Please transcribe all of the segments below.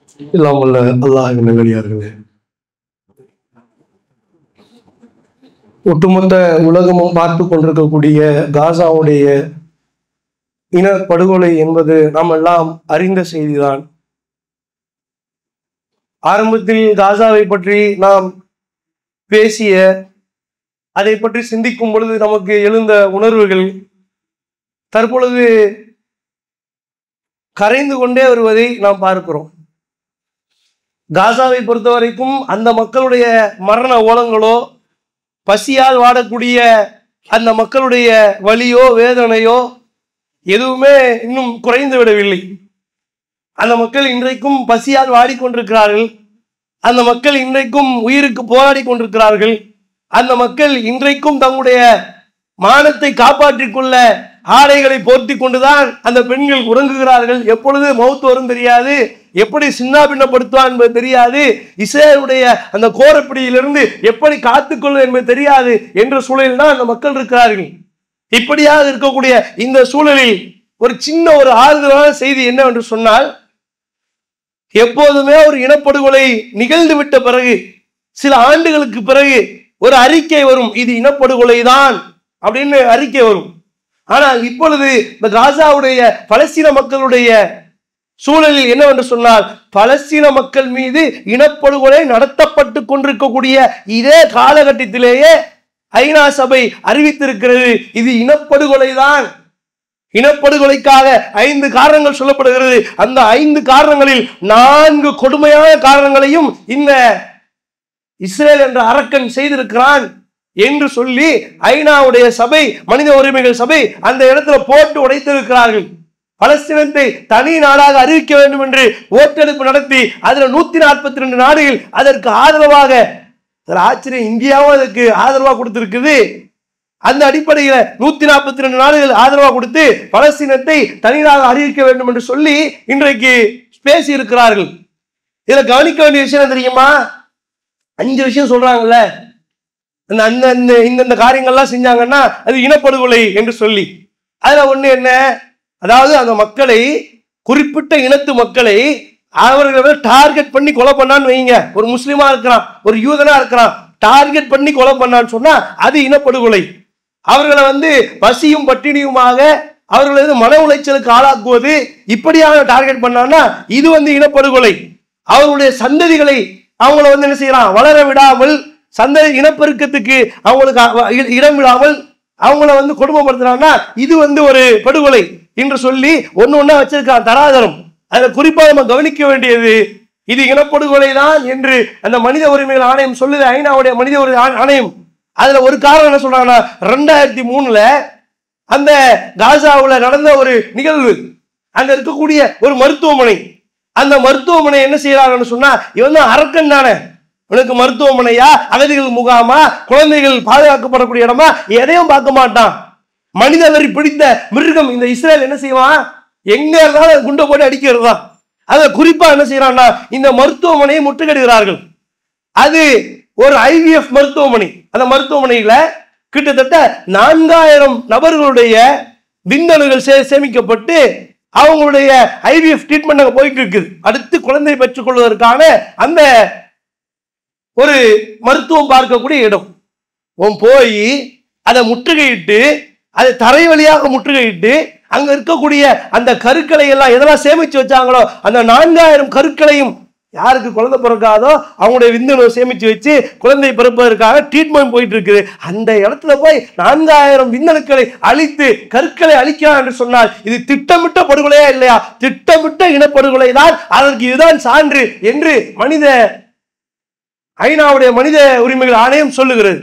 எல்லாம் வல்ல அல்லாஹ்வின் நல்லடியார்களே, ஒட்டுமொத்த உலகமும் பார்த்து கொண்டிருக்கக்கூடிய காசாவுடைய இனப்படுகொலை என்பது நாம் எல்லாம் அறிந்த செய்திதான். ஆரம்பத்தில் காசாவை பற்றி நாம் பேசிய, அதை பற்றி சிந்திக்கும் பொழுது நமக்கு எழுந்த உணர்வுகள் தற்பொழுது கரைந்து கொண்டே வருவதை நாம் பார்க்கிறோம். காசாவை பொறுத்த வரைக்கும் அந்த மக்களுடைய மரண ஓலங்களோ, பசியால் வாடக்கூடிய அந்த மக்களுடைய வலியோ வேதனையோ எதுவுமே இன்னும் குறைந்து விடவில்லை. அந்த மக்கள் இன்றைக்கும் பசியால் வாடிக்கொண்டிருக்கிறார்கள். அந்த மக்கள் இன்றைக்கும் உயிருக்கு போராடி கொண்டிருக்கிறார்கள். அந்த மக்கள் இன்றைக்கும் தங்களுடைய மானத்தை காப்பாற்றிக் கொள்ள ஆடைகளை போர்த்தி கொண்டுதான் அந்த பெண்கள் உறங்குகிறார்கள். எப்பொழுது மௌத்து வரும் தெரியாது, எப்படி சின்ன பின்னப்படுத்துவான் என்பது தெரியாது, இஸ்ரேலுடைய அந்த கோரப்பிடியிலிருந்து எப்படி காத்துக்கொள்வது என்பது தெரியாது என்ற சூழலில் தான் அந்த மக்கள் இருக்கிறார்கள். இப்படியாக இருக்கக்கூடிய இந்த சூழலில் ஒரு சின்ன ஒரு ஆறுதலான செய்தி என்னவென்று சொன்னால், எப்போதுமே ஒரு இனப்படுகொலை நிகழ்ந்து விட்ட பிறகு சில ஆண்டுகளுக்கு பிறகு ஒரு அறிக்கை வரும், இது இனப்படுகொலை தான் அப்படின்னு அறிக்கை வரும். ஆனால் இப்பொழுது இந்த காசாவுடைய பலஸ்தீன மக்களுடைய சூழலில் என்னவென்று சொன்னால், பலஸ்தீன மக்கள் மீது இனப்படுகொலை நடத்தப்பட்டு கொண்டிருக்கக்கூடிய இதே காலகட்டத்திலேயே ஐநா சபை அறிவித்திருக்கிறது, இது இனப்படுகொலை தான். இனப்படுகொலைக்காக 5 காரணங்கள் சொல்லப்படுகிறது. அந்த 5 காரணங்களில் 4 கொடுமையான காரணங்களையும் இந்த இஸ்ரேல் என்ற அரக்கன் செய்திருக்கிறான் என்று சொல்லி ஐநாவுடைய சபை, மனித உரிமைகள் சபை அந்த இடத்துல போட்டு உடைத்திருக்கிறார்கள். பலஸ்தீனத்தை தனி நாடாக அறிவிக்க வேண்டும் என்று ஓட்டெடுப்பு நடத்தி அதில் 142 நாடுகள் அதற்கு ஆதரவாக, ஆச்சரியம், இந்தியாவும் அதற்கு ஆதரவாக கொடுத்திருக்குது. அந்த அடிப்படையில் 142 நாடுகள் ஆதரவாக கொடுத்து பலஸ்தீனத்தை தனியாக அறிவிக்க வேண்டும் என்று சொல்லி இன்றைக்கு பேசி இருக்கிறார்கள். இதுல கவனிக்க வேண்டிய விஷயம் தெரியுமா? 5 விஷயம் சொல்றாங்கல்ல, இந்த காரியங்கள்லாம் செஞ்சாங்கன்னா அது இனப்படுகொலை என்று சொல்லி. அதுல ஒண்ணு என்ன, அதாவது அந்த மக்களை, குறிப்பிட்ட இனத்து மக்களை அவர்களை டார்கெட் பண்ணி கொலை பண்ணான்னு வைங்க. ஒரு முஸ்லிமா இருக்கிறான், ஒரு யூதனா இருக்கிறான், டார்கெட் பண்ணி கொலை பண்ணான்னு சொன்னா அது இனப்படுகொலை. அவர்களை பசியும் பட்டினியுமாக அவர்களை மன உளைச்சலுக்கு ஆளாக்குவது, இப்படியாக டார்கெட் பண்ணான்னா இது இனப்படுகொலை. அவர்களுடைய சந்ததிகளை அவங்கள என்ன செய்யறான், வளர விடாமல், சந்ததி இனப்பெருக்கத்துக்கு அவங்களுக்கு இடம் விடாமல் அவங்கள கொடுமைப்படுத்துறாங்கன்னா இது ஒரு படுகொலை என்று சொல்லி ஒண்ணா வச்சிருக்கான் தராதரம். அதுல குறிப்பா நம்ம கவனிக்க வேண்டியது, இது இனப்படுகொலை தான் என்று அந்த மனித உரிமைகள் ஆணையம் சொல்லுது, ஐநாவுடைய மனித உரிமை ஆணையம். அதுல ஒரு காரணம் என்ன சொல்றாங்கன்னா, 2003 அந்த காசாவுல நடந்த ஒரு நிகழ்வு, அங்க இருக்கக்கூடிய ஒரு மருத்துவமனை, அந்த மருத்துவமனை என்ன செய்யறாங்கன்னு சொன்னா, இவன் தான் அரக்கன் தானே, உனக்கு மருத்துவமனையா, அகதிகள் முகாமா, குழந்தைகள் பாதுகாக்கப்படக்கூடிய இடமா, எதையும் பார்க்க மாட்டான். மனித வெறி பிடித்த மிருகம் இந்த இஸ்ரேல் என்ன செய்வான், எங்க இருந்தாலும் குண்டை போட்டு அடிக்கிறது தான். அத குறிப்பா என்ன செய்யறான்னா, இந்த மருத்துவமனையை முற்றுகையிடுகிறார்கள். அது ஒரு ஐவிஎஃப் மருத்துவமனை. அந்த மருத்துவமனையில கிட்டத்தட்ட 4000 நபர்களுடைய விந்தணுகள் சேமிக்கப்பட்டு அவங்களுடைய ஐவிஎஃப் ட்ரீட்மெண்ட் அங்க போயிட்டு இருக்குது. அடுத்து குழந்தை பெற்றுக் கொள்வதற்கான அந்த ஒரு மருத்துவம் பார்க்கக்கூடிய இடம். போய் அதை முற்றுகையிட்டு, அதை தரை வழியாக முற்றுகையிட்டு, அங்க இருக்கக்கூடிய அந்த கருக்களை எல்லாம் எதெல்லாம் சேமிச்சு வச்சாங்களோ அந்த 4000 கருக்களையும், யாருக்கு குழந்தை பிறக்காதோ அவங்களுடைய விந்தணு சேமிச்சு வச்சு குழந்தை பிறப்பதற்காக ட்ரீட்மெண்ட் போயிட்டு இருக்குது. அந்த இடத்துல போய் 4000 விந்தணுக்களை அழித்து கருக்களை அழிக்கலாம் என்று சொன்னால் இது திட்டமிட்ட படுகொலையா இல்லையா? திட்டமிட்ட இனப்படுகொலை தான். அதற்கு இதுதான் சான்று என்று ஐநாவுடைய மனித உரிமைகள் ஆணையம் சொல்லுகிறது.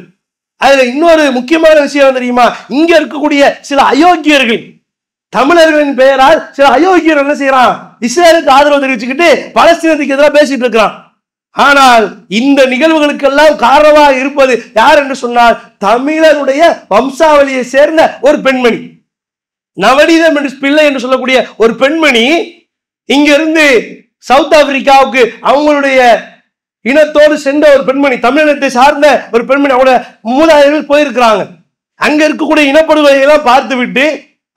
அதுல இன்னொரு முக்கியமான விஷயம் தெரியுமா, இங்க இருக்கக்கூடிய சில அயோக்கியர்கள், தமிழர்களின் பெயரால் சில அயோக்கியர்கள் என்ன செய்யறான், இஸ்ரேலுக்கு ஆதரவு தெரிவிச்சுக்கிட்டு பலஸ்தீனத்துக்கு எதிராக பேசிட்டு இருக்கிறான். ஆனால் இந்த நிகழ்வுகளுக்கெல்லாம் காரணமாக இருப்பது யார் என்று சொன்னால், தமிழருடைய வம்சாவளியை சேர்ந்த ஒரு பெண்மணி, நவநீதம் என்று பிள்ளை என்று சொல்லக்கூடிய ஒரு பெண்மணி இங்க இருந்து சவுத் ஆப்பிரிக்காவுக்கு அவங்களுடைய இனத்தோடு சென்ற ஒரு பெண்மணி, தமிழினத்தை சார்ந்த ஒரு பெண்மணி, அவங்களோட மூதாதையர்கள் போயிருக்கிறாங்க. அங்க இருக்கக்கூடிய இனப்படுகொலையெல்லாம் பார்த்து விட்டு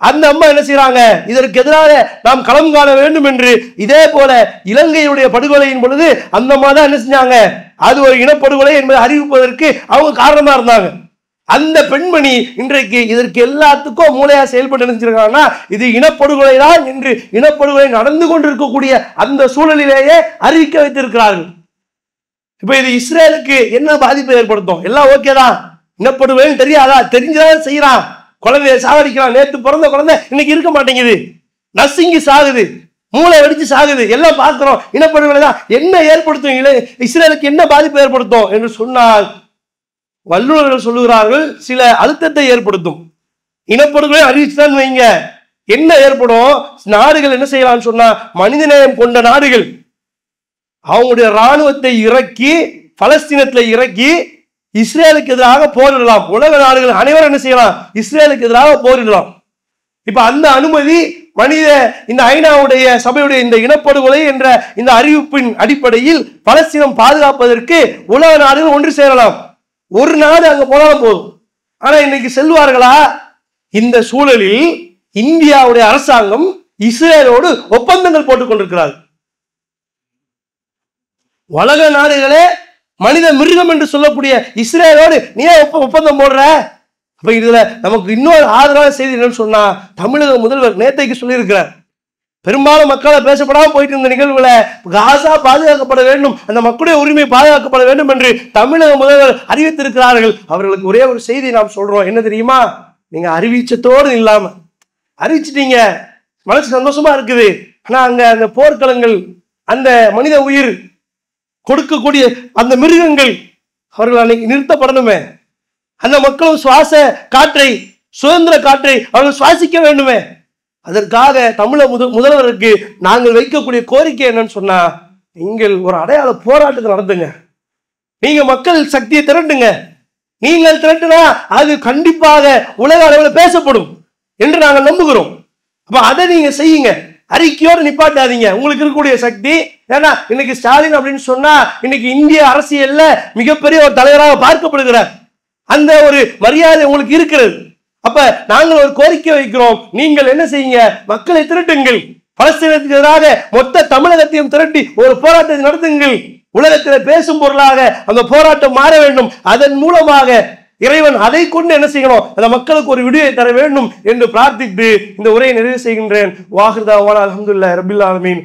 அந்த அம்மா என்ன செய்யறாங்க, இதற்கு எதிராக நாம் களம் காண வேண்டும் என்று இதே போல இலங்கையுடைய படுகொலையின் பொழுது அந்த அம்மா தான் என்ன செஞ்சாங்க, அது ஒரு இனப்படுகொலை என்பதை அறிவிப்பதற்கு அவங்க காரணமா இருந்தாங்க. அந்த பெண்மணி இன்றைக்கு இதற்கு எல்லாத்துக்கும் மூளையா செயல்பட்டு நினைச்சிருக்காங்கன்னா இது இனப்படுகொலை தான் என்று இனப்படுகொலை நடந்து கொண்டிருக்கக்கூடிய அந்த சூழலிலேயே அறிவிக்க வைத்திருக்கிறார்கள். இப்ப இது இஸ்ரேலுக்கு என்ன பாதிப்பை ஏற்படுத்தும்? எல்லாம் ஓகே தான், இனப்படுகொலை தெரியாதா, தெரிஞ்சுதான் செய்யறான், குழந்தைய சாகடிக்கிறான், நேற்று பிறந்த குழந்தை இன்னைக்கு இருக்க மாட்டேங்குது, நசுங்கி சாகுது, மூளை வெடிச்சு சாகுது, எல்லாம் பார்க்கிறோம், இனப்படுகொலை தான். என்ன ஏற்படுத்தும், இஸ்ரேலுக்கு என்ன பாதிப்பு ஏற்படுத்தும் என்று சொன்னால் வல்லுநர்கள் சொல்லுகிறார்கள் சில அழுத்தத்தை ஏற்படுத்தும். இனப்படுகொலை அறிவிச்சுதான் வைங்க, என்ன ஏற்படும், நாடுகள் என்ன செய்யலாம்னு சொன்னா மனிதநேயம் கொண்ட நாடுகள் அவங்களுடைய இராணுவத்தை இறக்கி பலஸ்தீனத்துல இறக்கி இஸ்ரேலுக்கு எதிராக போரிடலாம். உலக நாடுகள் அனைவரும் என்ன செய்யலாம், இஸ்ரேலுக்கு எதிராக போரிடலாம். இப்ப அந்த அனுமதி இந்த ஐநாவுடைய சபையுடைய இந்த இனப்படுகொலை என்ற இந்த அறிவிப்பின் அடிப்படையில் பலஸ்தீனம் பாதுகாப்பதற்கு உலக நாடுகள் ஒன்று சேரலாம். ஒரு நாடு அங்க போனாலும் போதும். ஆனா இன்னைக்கு செல்வார்களா? இந்த சூழலில் இந்தியாவுடைய அரசாங்கம் இஸ்ரேலோடு ஒப்பந்தங்கள் போட்டுக் கொண்டிருக்கிறார். உலக நாடுகளே மனித மிருகம் என்று சொல்லக்கூடிய இஸ்ரேலோடு நீ ஒப்பந்தம் போடுற. அப்ப இதுல நமக்கு இன்னொரு ஆதரவான செய்தி என்னன்னு சொன்னா, தமிழக முதல்வர் நேத்தைக்கு சொல்லியிருக்கிறார், பெரும்பாலும் மக்களால் பேசப்படாமல் போயிட்டு இருந்த நிகழ்வுல காசா பாதுகாக்கப்பட வேண்டும், அந்த மக்களுடைய உரிமை பாதுகாக்கப்பட வேண்டும் என்று தமிழக முதல்வர் அறிவித்திருக்கிறார்கள். அவர்களுக்கு ஒரே ஒரு செய்தி நாம் சொல்றோம், என்ன தெரியுமா? நீங்க அறிவிச்சத்தோடு இல்லாம அறிவிச்சிட்டீங்க, மனசு சந்தோஷமா இருக்குது. ஆனா அங்க அந்த போர்க்களங்கள், அந்த மனித உயிர் கொடுக்கக்கூடிய அந்த மிருகங்கள் அவர்கள் அன்னைக்கு நிறுத்தப்படணுமே. அந்த மக்களும் சுவாச காற்றை, சுதந்திர காற்றை அவர்கள் சுவாசிக்க வேண்டுமே. அதற்காக தமிழக முதல்வருக்கு நாங்கள் வைக்கக்கூடிய கோரிக்கை என்னன்னு சொன்னா, நீங்கள் ஒரு அடையாள போராட்டத்தை நடத்துங்க, நீங்க மக்கள் சக்தியை திரட்டுங்க. நீங்கள் திரட்டுனா அது கண்டிப்பாக உலக அளவில் பேசப்படும் என்று நாங்கள் நம்புகிறோம். அப்ப அதை நீங்க செய்யுங்க, அறிக்கையோடு நிப்பாட்டாதீங்க. உங்களுக்கு இருக்கக்கூடிய சக்தி, ஏன்னா இன்னைக்கு ஸ்டாலின் அப்படின்னு சொன்னா இன்னைக்கு இந்திய அரசியல்ல மிகப்பெரிய ஒரு தலைவராக பார்க்கப்படுகிறார், அந்த ஒரு மரியாதை உங்களுக்கு இருக்கிறது. அப்ப நாங்கள் ஒரு கோரிக்கை வைக்கிறோம், நீங்கள் என்ன செய்யுங்க, மக்களை திரட்டுங்கள், பலஸ்தீனத்துக்கு எதிராக மொத்த தமிழகத்தையும் திரட்டி ஒரு போராட்டத்தை நடத்துங்கள். உலகத்தில் பேசும் பொருளாக அந்த போராட்டம் மாற வேண்டும். அதன் மூலமாக இறைவன் அதை கொண்டு என்ன செய்யணும், அந்த மக்களுக்கு ஒரு விடுவை தர வேண்டும் என்று பிரார்த்தித்து இந்த உரையை நிறைவு செய்கின்றேன். வாஹிர் தாவானா அல்ஹம்துலில்லாஹி ரப்பில் ஆலமீன்.